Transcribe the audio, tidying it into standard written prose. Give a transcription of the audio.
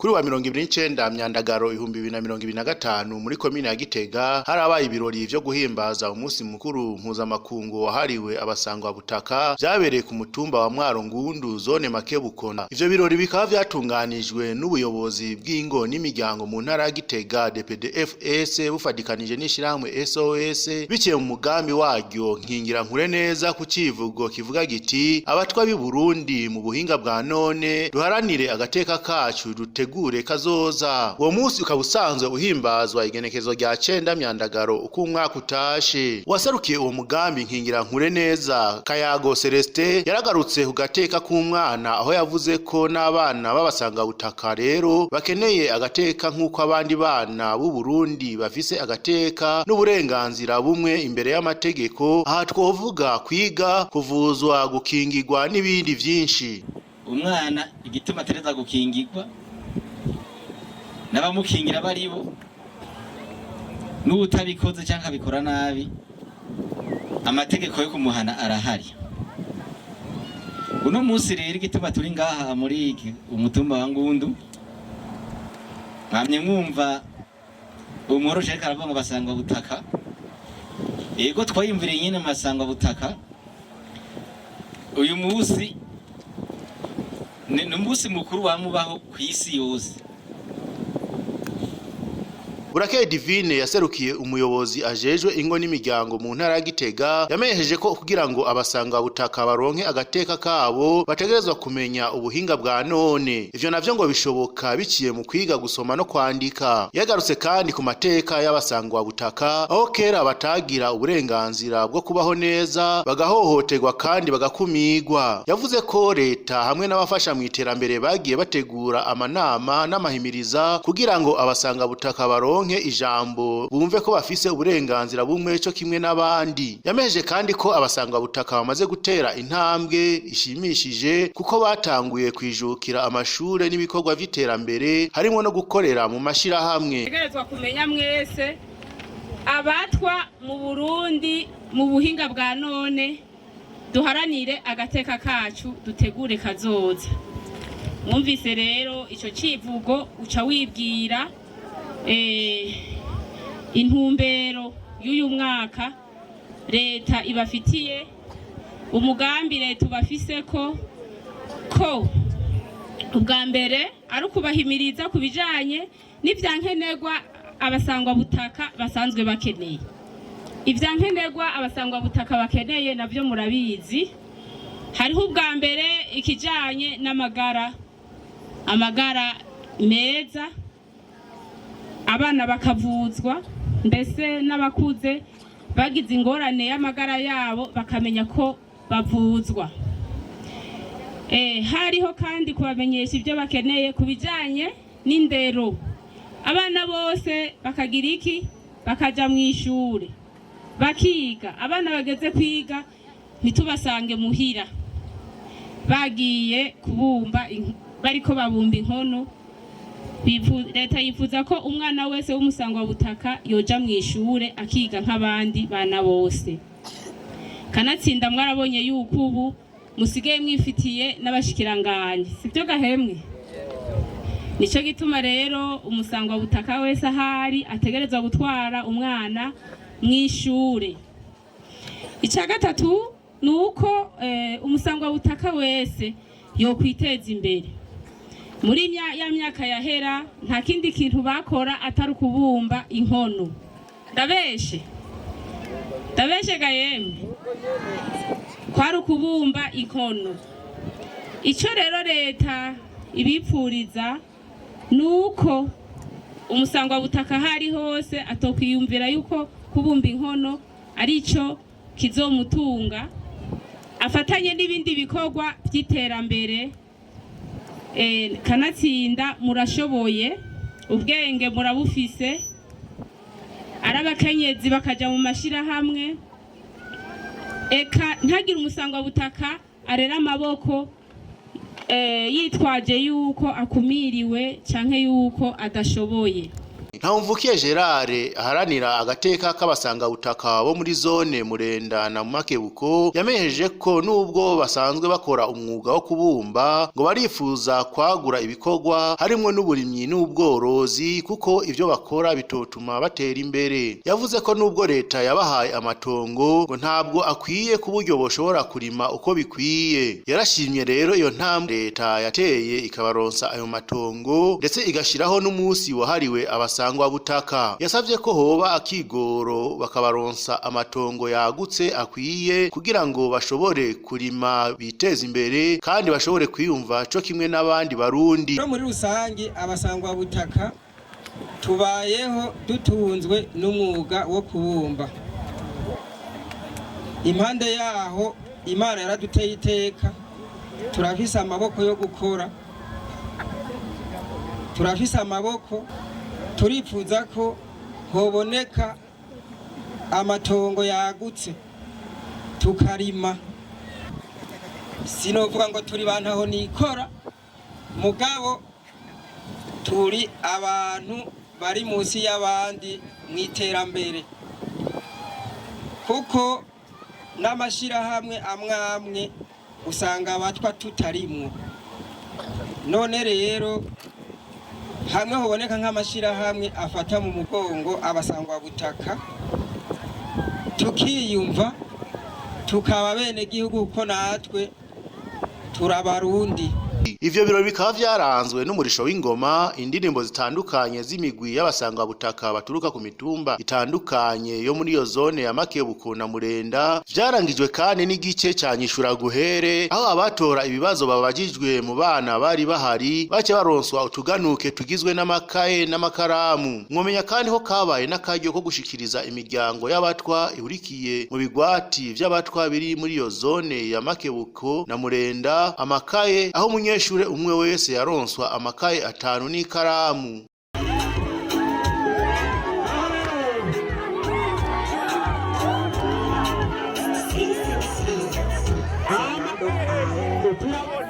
kuri wa 29 Myandagaro 2025 muri komine ya Gitega harabaye ibirori vyo guhimbaza umunsi mukuru mpuzamakungu wahariwe abasangwa butaka vyabereye ku mutumba wa Mwaro Ngundu zone Makebukona. Ivyo birori bikaba vyatunganijwe n'ubuyobozi bw'ingo n'imiryango mu ntara ya Gitega DPDFS bufadikanije n'ishirahamwe SOS biciye mu mugambi waryo nkingira nkure neza ku civugo kivuga giti abatwa b'i Burundi mu buhinga bwa none duharanire agateka kacu dutegure kazoza. Uwo munsi ukaba usanzwe uhimbazwa igenekezo rya 9 Myandagaro uko umwaka utashe. Wasarukiye uwo mugambi nkingira nkure neza Kayago Celestin yaragarutse ku gateka k'umwana aho yavuze ko n'abana babasanga butaka rero bakeneye agateka nk'uko abandi bana b'u Burundi bafise agateka n'uburenganzira bumwe imbere y'amategeko. Aha twovuga kwiga, kuvuzwa, gukingirwa n'ibindi vyinshi. Umwana igituma atereza gukingirwa n'abamukingira baribo n'ubutabikoze cyangwa bikora nabi amategeko yo kumuhana arahari. Uno munsi rero igituma turi ngaha muri umutumba wa Ngundu mwamye mwumva umworoshe karavuga basangwa butaka. Yego twayimvire nyine masangwa butaka. Uyu munsi ni umunsi mukuru wamubaho ku isi yose. Burakeye Divine yaserukiye umuyobozi ajejwe ingo n'imiryango mu ntara ya Gitega yamenyesheje ko kugira ngo abasanga butaka baronke agateka kabo bategerezwa kumenya ubuhinga bwa none. Ivyo navyo ngo bishoboka biciye mu kwiga gusoma no kwandika. Yagarutse kandi ku mateka y'abasangwa butaka aho kera batagira uburenganzira bwo kubaho neza bagahohoterwa kandi bagakumigwa. Yavuze ko leta hamwe n'abafasha mu iterambere bagiye bategura amanama n'amahimiriza kugira ngo abasanga butaka baronke ijambo bumve ko bafise uburenganzira bumwe cyo kimwe n'abandi. Yameje kandi ko abasangwa butaka bamaze gutera intambwe ishimishije kuko batanguye kwijukira amashure n'ibikorwa vy'iterambere harimo no gukorera mu mashirahamwe. Tegerezwa kumenya mwese abatwa mu Burundi mu buhinga bwa none duharanire agateka kacu dutegure kazoza. Mwumvise rero ico civugo uca wibwira intumbero y'uyu mwaka leta ibafitiye umugambi leta ubafise ko ubwa mbere ari ukubahimiriza ku bijanye n'ivyankenerwa abasangwa butaka basanzwe bakeneye. Ivyankenerwa abasangwa butaka bakeneye navyo murabizi. Hariho ubwa mbere ikijanye n'amagara meza, abana bakavuzwa mbese n'abakuze bagize ingorane y'amagara yabo bakamenya ko bavuzwa. Hariho kandi kubamenyesha ibyo bakeneye kubijanye n'indero. Abana bose bakagira iki bakaja mu ishure bakiga. Abana bageze kwiga ntitubasange muhira bagiye kubumba bariko babumba inkono. Leta yifuza ko umwana wese w'umusangwa butaka yoja mu ishure akiga nk'abandi bana bose. Kanatsinda mwarabonye yuko ubu musigaye mwifitiye n'abashikiranganje sivyo gahemwe. Nico gituma rero umusangwa butaka wese ahari ategerezwa gutwara umwana mw'ishure. Ica gatatu nuko umusangwa butaka wese yo kwiteza imbere. Muri ya myaka yahera nta kindi kintu bakora atari kubumba inkono. Ndabeshe gayemwe kwari kubumba inkono. Ico rero leta ibipfuriza nuko umusangwa butaka hari hose atokwiyumvira yuko kubumba inkono arico kizomutunga, afatanye n'ibindi bikorwa by'iterambere. Kanatsinda murashoboye, ubwenge murabufise, arabakenyezi bakaja mu mashirahamwe. Eka ntagira umusangwa butaka arera amaboko yitwaje yuko akumiriwe canke yuko adashoboye. Ntawumvukiye Gerard aharanira agateka k'abasanga butaka bo muri zone Murenda na Makebuko yamenyesheje ko nubwo basanzwe bakora umwuga wo kubumba ngo barifuza kwagura ibikorwa harimwo n'uburimyi n'ubworozi kuko ivyo bakora bitotuma batera imbere. Yavuze ko nubwo leta yabahaye amatongo ngo ntabwo akwiye ku buryo boshobora kurima uko bikwiye. Yarashimye rero iyo ntambwe leta yateye ikabaronsa ayo matongo ndetse igashiraho n'umunsi wahariwe abasangwa butaka. Yasavye ko hoba akigoro bakabaronsa amatongo yagutse akwiye kugira ngo bashobore kurima biteza imbere kandi bashobore kwiyumva co kimwe n'abandi barundi. Muri rusangi abasangwa butaka tubayeho dutunzwe n'umwuga wo kubumba. Impande yaho Imana yaraduteye iteka, turafise amaboko yo gukora, turafise amaboko, turifuza ko hoboneka amatongo yagutse tukarima. Sinovuga ngo turi bantaho nikora, mugabo turi abantu bari munsi y'abandi mw'iterambere, kuko n'amashirahamwe amwe usanga abatwa tutarimwo. None rero hamwe hoboneka nk'amashirahamwe afata mu mugongo abasangwa butaka, tukiyumva tukaba bene gihugu ko natwe turabarundi. Ivyo birori bikaba vyaranzwe n'umurisho w'ingoma, indirimbo zitandukanye z'imigwi y'abasanga butaka baturuka ku mitumba itandukanye yo muri iyo zone ya Makebuko na Murenda. Vyarangijwe kandi n'igice ca Nyishura Guhere, aho abatora ibibazo babajijwe mu bana bari bahari bace baronswa utuganuke tugizwe n'amakaye n'amakaramu. Mwomenya kandi ko kabaye n'akaryo ko gushikiriza imiryango y'abatwa ihurikiye mu bigwati vy'abatwa biri muri iyo zone ya Makebuko na Murenda amakaye, aho umunyeshure umwe wese yaronswa amakaye 5 n'ikaramu. Turabona